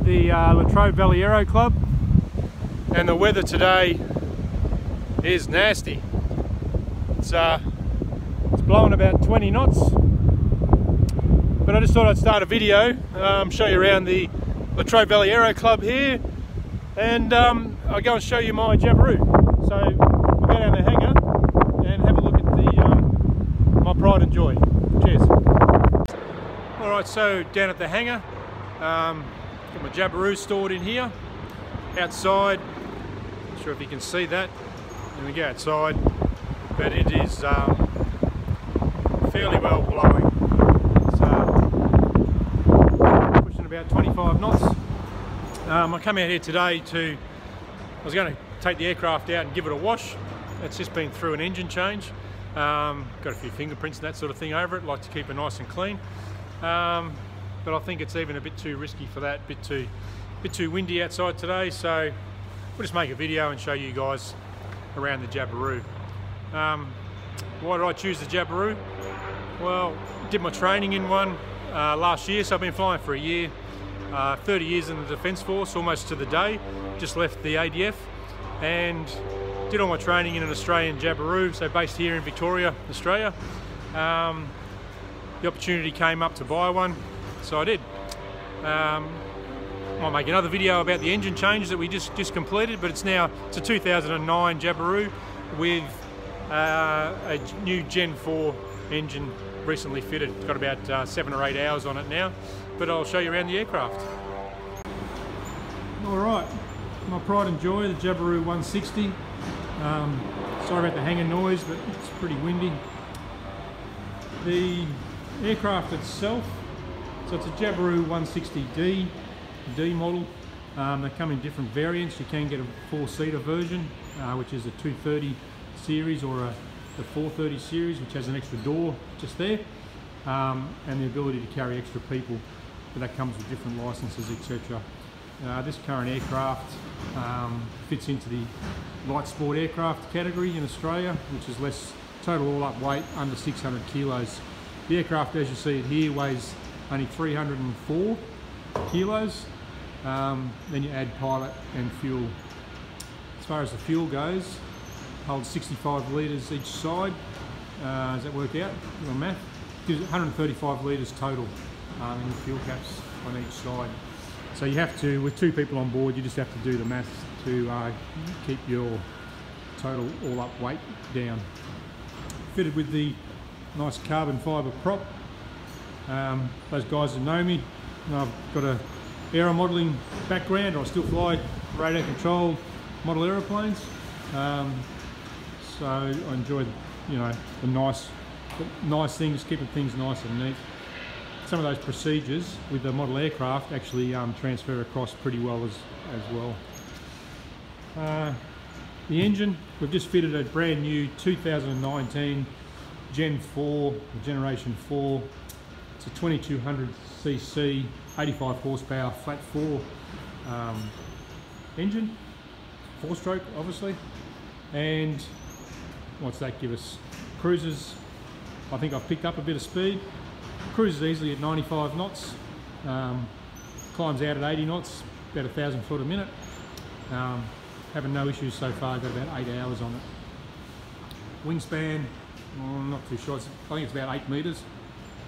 at the Latrobe Valley Airport Club, and the weather today is nasty. It's blowing about 20 knots, but I just thought I'd start a video, show you around the Latrobe Valley Airport Club here, and I'll go and show you my Jabiru. So we'll go down the hangar and have a look at the my pride and joy. Cheers. Alright, so down at the hangar, got my Jabiru stored in here. Outside, not sure if you can see that. There we go, outside, but it is fairly well blowing. It's pushing about 25 knots. I come out here today I was going to take the aircraft out and give it a wash. It's just been through an engine change. Got a few fingerprints and that sort of thing over it. Like to keep it nice and clean. But I think it's even a bit too risky for that. Bit too windy outside today. So we'll just make a video and show you guys around the Jabiru. Why did I choose the Jabiru? Well, did my training in one last year, so I've been flying for a year. 30 years in the Defence Force, almost to the day. Just left the ADF and did all my training in an Australian Jabiru, so based here in Victoria, Australia. The opportunity came up to buy one, so I did. I'll make another video about the engine change that we just completed, but it's a 2009 Jabiru with a new Gen 4 engine recently fitted. It's got about 7 or 8 hours on it now, but I'll show you around the aircraft. Alright, my pride and joy, the Jabiru 160. Sorry about the hangar noise, but it's pretty windy. The aircraft itself, so it's a Jabiru 160D D model. They come in different variants. You can get a 4-seater version, which is a 230 series, or the 430 series, which has an extra door just there, and the ability to carry extra people, but that comes with different licenses, etc. This current aircraft fits into the light sport aircraft category in Australia, which is less total all-up weight, under 600 kilos. The aircraft, as you see it here, weighs only 304 kilos. Then you add pilot and fuel. As far as the fuel goes, holds 65 litres each side. Does that work out on math? Gives 135 litres total in the fuel caps on each side. So you have to, with 2 people on board, you just have to do the maths to keep your total all-up weight down. Fitted with the nice carbon fibre prop. Those guys that know me, I've got a aero modelling background. I still fly radar controlled model aeroplanes, so I enjoy, the nice things, keeping things nice and neat. Some of those procedures with the model aircraft actually transfer across pretty well as well. The engine, we've just fitted a brand new 2019 Gen 4, Generation 4. It's a 2200cc, 85 horsepower, flat 4 engine, 4-stroke obviously. And what's that give us? Cruises, I think I've picked up a bit of speed. Cruises easily at 95 knots, climbs out at 80 knots, about 1,000 foot a minute. Having no issues so far, got about 8 hours on it. Wingspan, I'm not too sure, I think it's about 8 metres.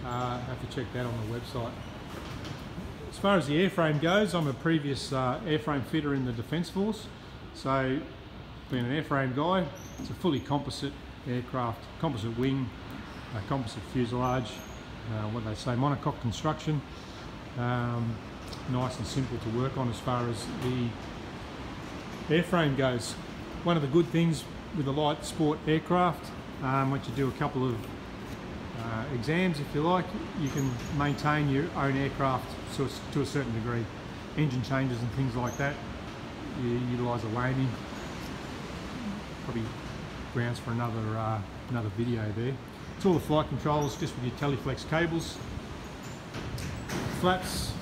I have to check that on the website. As far as the airframe goes, I'm a previous airframe fitter in the Defence Force, so being an airframe guy, it's a fully composite aircraft, composite wing, composite fuselage, what they say, monocoque construction. Nice and simple to work on as far as the airframe goes. One of the good things with a light sport aircraft, once you do a couple of exams, if you like, you can maintain your own aircraft to a certain degree. Engine changes and things like that, you utilise a landing. Probably grounds for another video there. It's all the flight controls just with your Teleflex cables. Flaps,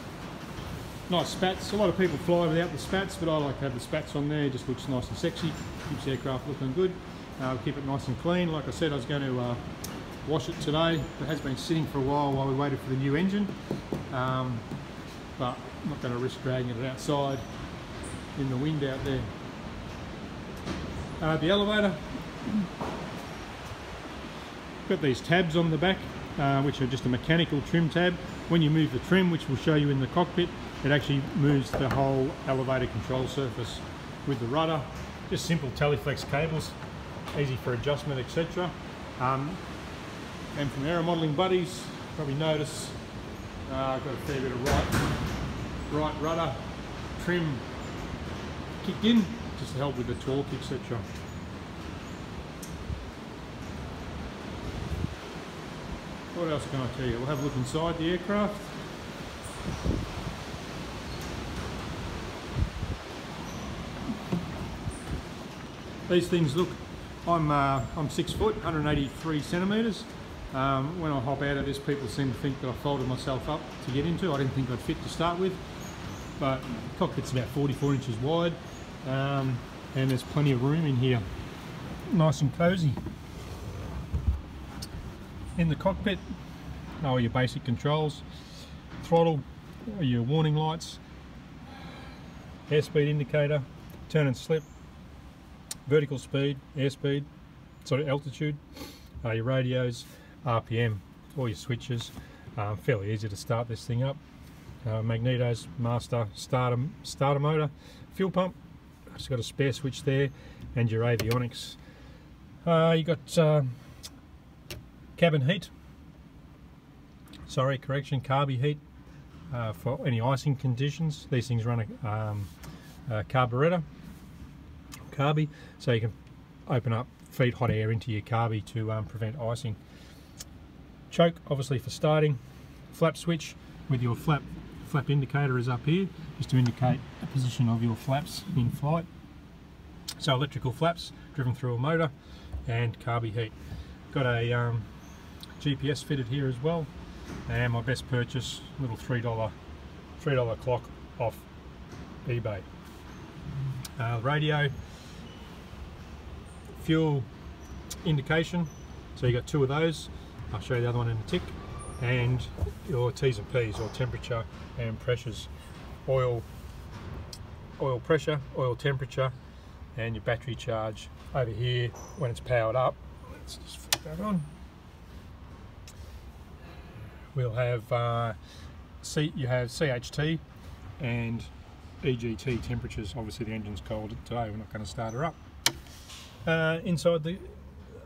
nice spats. A lot of people fly without the spats, but I like to have the spats on there. It just looks nice and sexy, keeps the aircraft looking good. Keep it nice and clean. Like I said, I was going to wash it today. It has been sitting for a while we waited for the new engine. but I'm not going to risk dragging it outside in the wind out there. The elevator, got these tabs on the back, which are just a mechanical trim tab. When you move the trim, which we'll show you in the cockpit, it actually moves the whole elevator control surface with the rudder. Just simple teleflex cables, easy for adjustment, etc. And from Aero Modelling Buddies, probably notice I've got a fair bit of right rudder trim kicked in, just to help with the torque, etc. What else can I tell you? We'll have a look inside the aircraft. These things look, I'm 6 foot, 183 centimetres. When I hop out of this, people seem to think that I folded myself up to get into. I didn't think I'd fit to start with, but the cockpit's about 44 inches wide, and there's plenty of room in here. Nice and cosy. In the cockpit, all your basic controls: throttle, your warning lights, airspeed indicator, turn and slip, vertical speed, airspeed, altitude, your radios, RPM, all your switches. Fairly easy to start this thing up. Magnetos, master, starter motor, fuel pump, just got a spare switch there, and your avionics. You got cabin heat, carby heat, for any icing conditions. These things run a carburetor, carby, so you can open up, feed hot air into your carby to prevent icing. Choke, obviously for starting. Flap switch with your flap indicator is up here, just to indicate the position of your flaps in flight. So electrical flaps driven through a motor, and carby heat. Got a GPS fitted here as well, and my best purchase, little $3 clock off eBay. Radio, fuel indication, so you got 2 of those. I'll show you the other one in a tick. And your T's and P's, or temperature and pressures, oil pressure, oil temperature, and your battery charge over here when it's powered up. Let's just flip that on. We'll have you have CHT and EGT temperatures. Obviously the engine's cold today, we're not going to start her up. Inside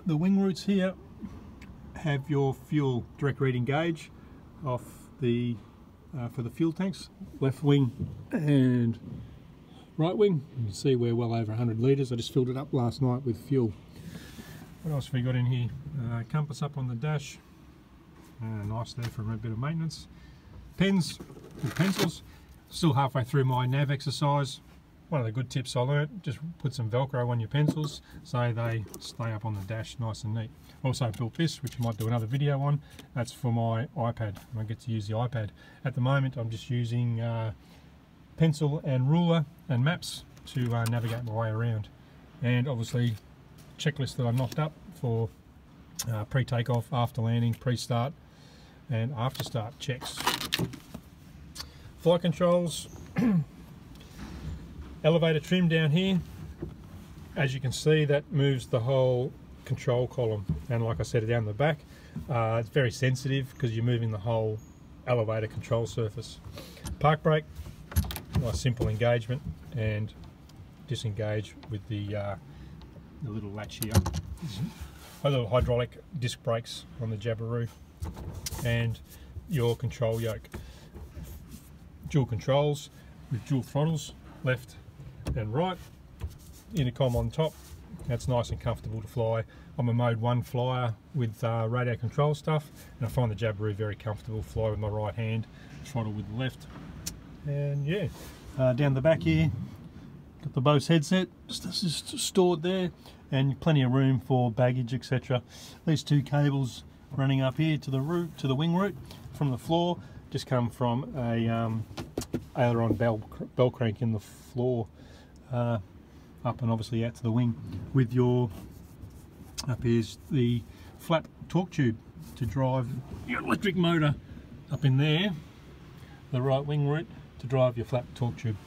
the wing roots here have your fuel direct reading gauge off the for the fuel tanks, left wing and right wing. You can see we're well over 100 litres. I just filled it up last night with fuel. What else have we got in here? Compass up on the dash. Nice there for a bit of maintenance. Pens and pencils. Still halfway through my nav exercise. One of the good tips I learnt, just put some Velcro on your pencils so they stay up on the dash nice and neat. Also built this, which I might do another video on. That's for my iPad, and I get to use the iPad. At the moment I'm just using pencil and ruler and maps to navigate my way around. And obviously checklist that I knocked up for pre-takeoff, after landing, pre-start and after start checks. Flight controls. Elevator trim down here, as you can see, that moves the whole control column, and like I said, down the back, it's very sensitive because you're moving the whole elevator control surface. Park brake, nice simple engagement and disengage with the little latch here. A little hydraulic disc brakes on the Jabiru, and your control yoke. Dual controls with dual throttles, left and right. Intercom on top, that's nice and comfortable to fly. I'm a mode 1 flyer with radio control stuff, and I find the Jabiru very comfortable. Fly with my right hand, throttle with the left. And yeah, down the back here, got the Bose headset just stored there, and plenty of room for baggage, etc. These 2 cables running up here to the wing root from the floor just come from a aileron bell crank in the floor, up and obviously out to the wing. With your, up here's the flat torque tube to drive your electric motor up in there. the right wing root to drive your flat torque tube.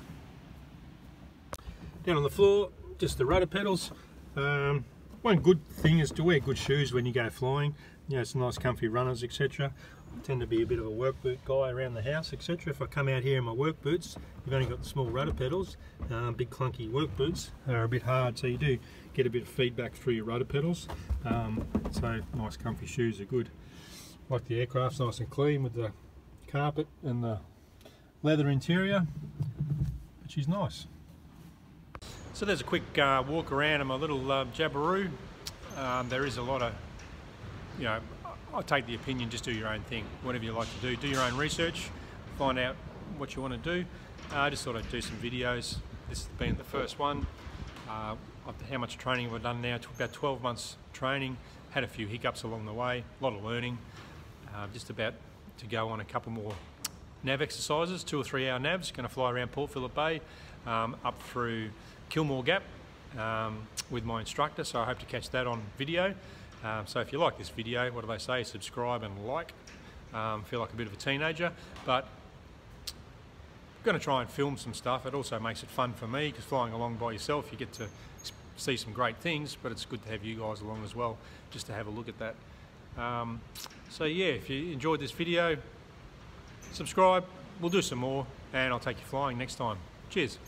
Down on the floor, just the rudder pedals. One good thing is to wear good shoes when you go flying. You know, some nice comfy runners, etc. I tend to be a bit of a work boot guy around the house, etc. If I come out here in my work boots, you've only got the small rudder pedals. Big clunky work boots are a bit hard, so you do get a bit of feedback through your rudder pedals. So nice comfy shoes are good. Like the aircraft's nice and clean with the carpet and the leather interior, which is nice. So there's a quick walk around in my little Jabiru. There is a lot of, you know, I take the opinion, just do your own thing, whatever you like to do your own research, find out what you want to do. I just thought I'd do some videos. This has been the first one. How much training we've done now? It took about 12 months training, had a few hiccups along the way, a lot of learning. Just about to go on a couple more nav exercises, 2 or 3 hour navs, going to fly around Port Phillip Bay, up through Kilmore Gap with my instructor, so I hope to catch that on video. So if you like this video, what do they say? Subscribe and like. Feel like a bit of a teenager, but I'm going to try and film some stuff. It also makes it fun for me, because flying along by yourself, you get to see some great things, but it's good to have you guys along as well, just to have a look at that. So yeah, if you enjoyed this video, subscribe, we'll do some more, and I'll take you flying next time. Cheers.